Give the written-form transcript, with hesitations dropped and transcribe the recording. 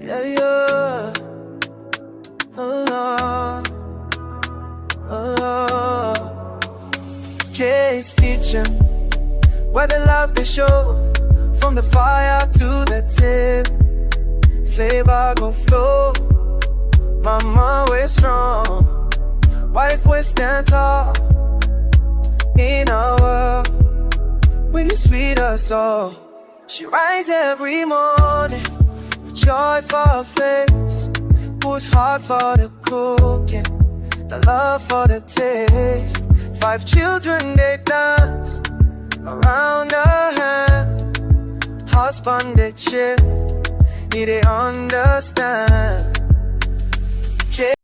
Yeah, yeah. Oh, Lord. Oh, Lord. K's Kitchen, where the love they show, from the fire to the tip, flavor go flow. Mama, we're strong, wife, we stand tall in our world. When you sweet us all, she rise every morning, joy for her face, put heart for the cooking, the love for the taste. 5 children, they dance around her hand, husband, they chill, need they understand.